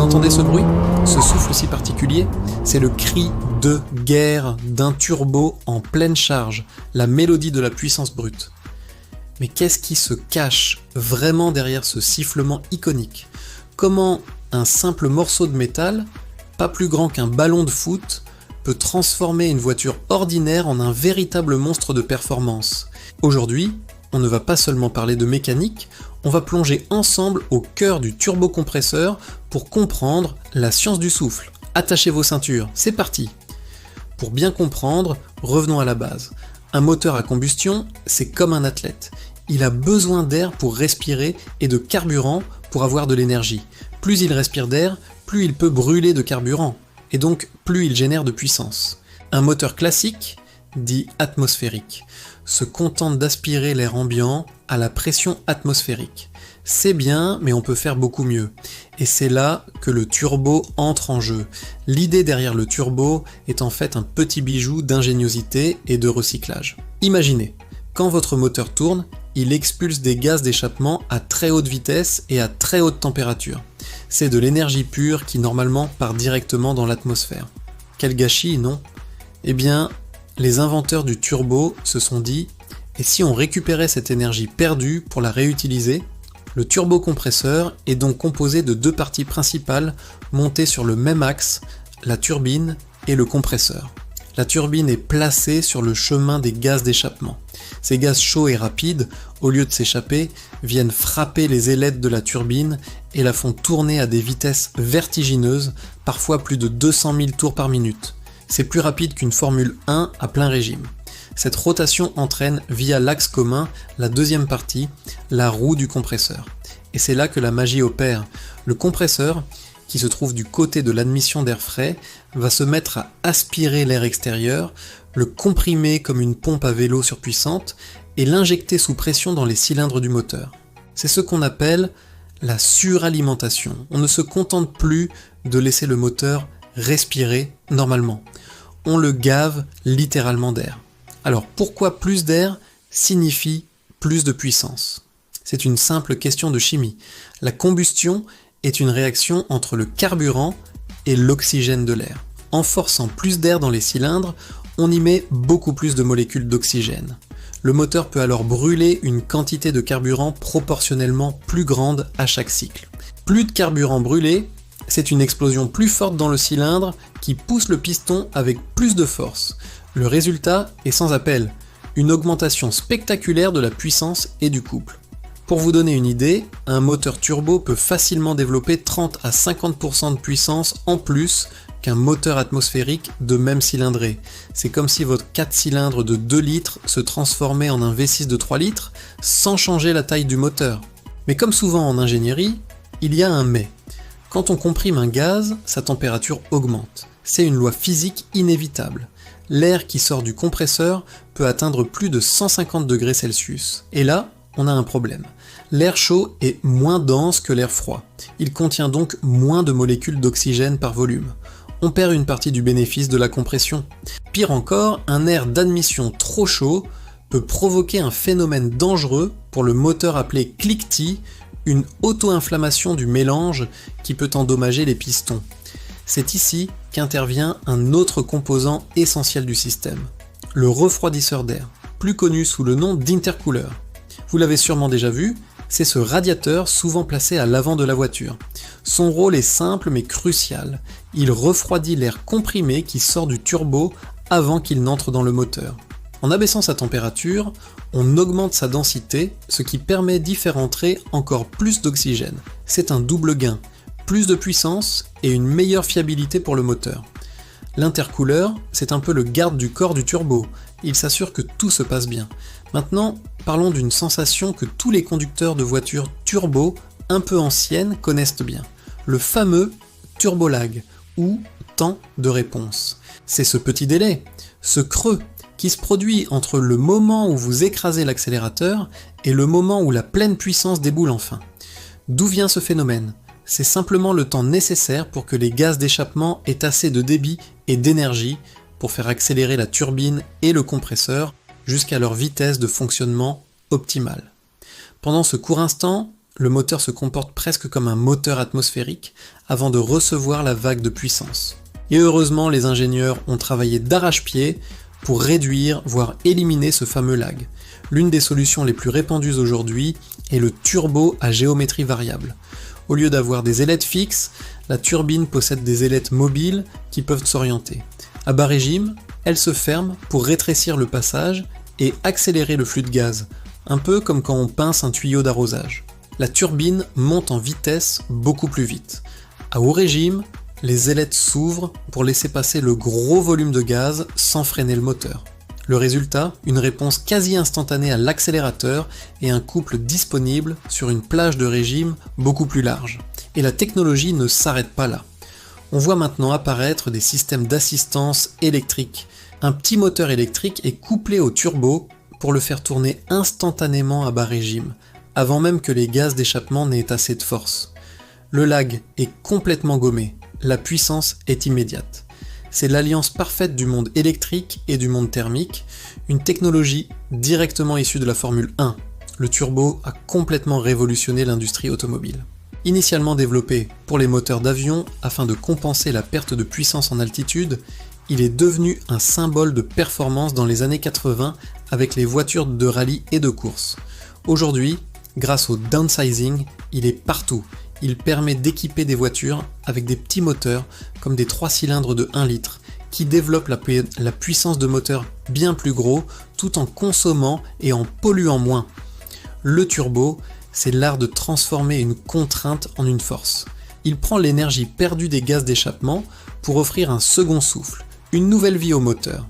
entendez ce bruit? Ce souffle si particulier? C'est le cri de guerre d'un turbo en pleine charge, la mélodie de la puissance brute. Mais qu'est-ce qui se cache vraiment derrière ce sifflement iconique? Comment un simple morceau de métal, pas plus grand qu'un ballon de foot, peut transformer une voiture ordinaire en un véritable monstre de performance? Aujourd'hui, on ne va pas seulement parler de mécanique, on va plonger ensemble au cœur du turbocompresseur pour comprendre la science du souffle. Attachez vos ceintures, c'est parti! Pour bien comprendre, revenons à la base. Un moteur à combustion, c'est comme un athlète. Il a besoin d'air pour respirer et de carburant pour avoir de l'énergie. Plus il respire d'air, plus il peut brûler de carburant, et donc plus il génère de puissance. Un moteur classique, dit atmosphérique, se contente d'aspirer l'air ambiant à la pression atmosphérique. C'est bien, mais on peut faire beaucoup mieux. Et c'est là que le turbo entre en jeu. L'idée derrière le turbo est en fait un petit bijou d'ingéniosité et de recyclage. Imaginez, quand votre moteur tourne, il expulse des gaz d'échappement à très haute vitesse et à très haute température. C'est de l'énergie pure qui normalement part directement dans l'atmosphère. Quel gâchis, non? Eh bien, les inventeurs du turbo se sont dit « Et si on récupérait cette énergie perdue pour la réutiliser ?» Le turbocompresseur est donc composé de deux parties principales montées sur le même axe, la turbine et le compresseur. La turbine est placée sur le chemin des gaz d'échappement. Ces gaz chauds et rapides, au lieu de s'échapper, viennent frapper les ailettes de la turbine et la font tourner à des vitesses vertigineuses, parfois plus de 200 000 tours par minute. C'est plus rapide qu'une Formule 1 à plein régime. Cette rotation entraîne via l'axe commun la deuxième partie, la roue du compresseur. Et c'est là que la magie opère. Le compresseur, qui se trouve du côté de l'admission d'air frais, va se mettre à aspirer l'air extérieur, le comprimer comme une pompe à vélo surpuissante et l'injecter sous pression dans les cylindres du moteur. C'est ce qu'on appelle la suralimentation. On ne se contente plus de laisser le moteur respirer normalement. On le gave littéralement d'air. Alors pourquoi plus d'air signifie plus de puissance? C'est une simple question de chimie. La combustion est une réaction entre le carburant et l'oxygène de l'air. En forçant plus d'air dans les cylindres, on y met beaucoup plus de molécules d'oxygène. Le moteur peut alors brûler une quantité de carburant proportionnellement plus grande à chaque cycle. Plus de carburant brûlé, c'est une explosion plus forte dans le cylindre qui pousse le piston avec plus de force. Le résultat est sans appel, une augmentation spectaculaire de la puissance et du couple. Pour vous donner une idée, un moteur turbo peut facilement développer 30 à 50% de puissance en plus qu'un moteur atmosphérique de même cylindrée. C'est comme si votre 4 cylindres de 2 litres se transformait en un V6 de 3 litres sans changer la taille du moteur. Mais comme souvent en ingénierie, il y a un mais. Quand on comprime un gaz, sa température augmente. C'est une loi physique inévitable. L'air qui sort du compresseur peut atteindre plus de 150 degrés Celsius. Et là, on a un problème. L'air chaud est moins dense que l'air froid. Il contient donc moins de molécules d'oxygène par volume. On perd une partie du bénéfice de la compression. Pire encore, un air d'admission trop chaud peut provoquer un phénomène dangereux pour le moteur appelé cliquetis, une auto-inflammation du mélange qui peut endommager les pistons. C'est ici qu'intervient un autre composant essentiel du système, le refroidisseur d'air, plus connu sous le nom d'intercooler. Vous l'avez sûrement déjà vu, c'est ce radiateur souvent placé à l'avant de la voiture. Son rôle est simple mais crucial, il refroidit l'air comprimé qui sort du turbo avant qu'il n'entre dans le moteur. En abaissant sa température, on augmente sa densité, ce qui permet d'y faire entrer encore plus d'oxygène. C'est un double gain, plus de puissance et une meilleure fiabilité pour le moteur. L'intercooler, c'est un peu le garde du corps du turbo, il s'assure que tout se passe bien. Maintenant, parlons d'une sensation que tous les conducteurs de voitures turbo un peu anciennes connaissent bien, le fameux turbolag, ou temps de réponse. C'est ce petit délai, ce creux, qui se produit entre le moment où vous écrasez l'accélérateur et le moment où la pleine puissance déboule enfin. D'où vient ce phénomène? C'est simplement le temps nécessaire pour que les gaz d'échappement aient assez de débit et d'énergie pour faire accélérer la turbine et le compresseur jusqu'à leur vitesse de fonctionnement optimale. Pendant ce court instant, le moteur se comporte presque comme un moteur atmosphérique avant de recevoir la vague de puissance. Et heureusement, les ingénieurs ont travaillé d'arrache-pied pour réduire, voire éliminer ce fameux lag. L'une des solutions les plus répandues aujourd'hui est le turbo à géométrie variable. Au lieu d'avoir des ailettes fixes, la turbine possède des ailettes mobiles qui peuvent s'orienter. À bas régime, elle se ferme pour rétrécir le passage et accélérer le flux de gaz, un peu comme quand on pince un tuyau d'arrosage. La turbine monte en vitesse beaucoup plus vite. À haut régime, les ailettes s'ouvrent pour laisser passer le gros volume de gaz sans freiner le moteur. Le résultat, une réponse quasi instantanée à l'accélérateur et un couple disponible sur une plage de régime beaucoup plus large. Et la technologie ne s'arrête pas là. On voit maintenant apparaître des systèmes d'assistance électrique. Un petit moteur électrique est couplé au turbo pour le faire tourner instantanément à bas régime, avant même que les gaz d'échappement n'aient assez de force. Le lag est complètement gommé, la puissance est immédiate. C'est l'alliance parfaite du monde électrique et du monde thermique, une technologie directement issue de la Formule 1. Le turbo a complètement révolutionné l'industrie automobile. Initialement développé pour les moteurs d'avion afin de compenser la perte de puissance en altitude, il est devenu un symbole de performance dans les années 80 avec les voitures de rallye et de course. Aujourd'hui, grâce au downsizing, il est partout. Il permet d'équiper des voitures avec des petits moteurs comme des 3 cylindres de 1 litre qui développent la puissance de moteur bien plus gros tout en consommant et en polluant moins. Le turbo, c'est l'art de transformer une contrainte en une force. Il prend l'énergie perdue des gaz d'échappement pour offrir un second souffle, une nouvelle vie au moteur.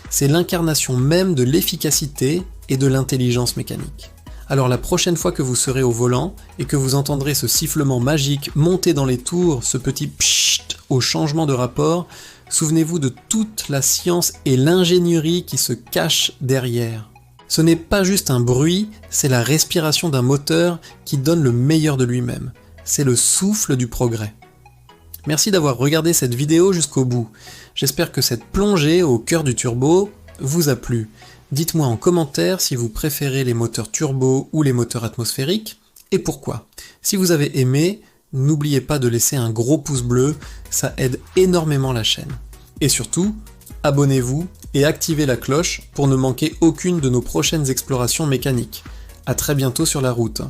C'est l'incarnation même de l'efficacité et de l'intelligence mécanique. Alors la prochaine fois que vous serez au volant et que vous entendrez ce sifflement magique monter dans les tours, ce petit pchit au changement de rapport, souvenez-vous de toute la science et l'ingénierie qui se cachent derrière. Ce n'est pas juste un bruit, c'est la respiration d'un moteur qui donne le meilleur de lui-même. C'est le souffle du progrès. Merci d'avoir regardé cette vidéo jusqu'au bout. J'espère que cette plongée au cœur du turbo vous a plu. Dites-moi en commentaire si vous préférez les moteurs turbo ou les moteurs atmosphériques, et pourquoi. Si vous avez aimé, n'oubliez pas de laisser un gros pouce bleu, ça aide énormément la chaîne. Et surtout, abonnez-vous et activez la cloche pour ne manquer aucune de nos prochaines explorations mécaniques. À très bientôt sur la route.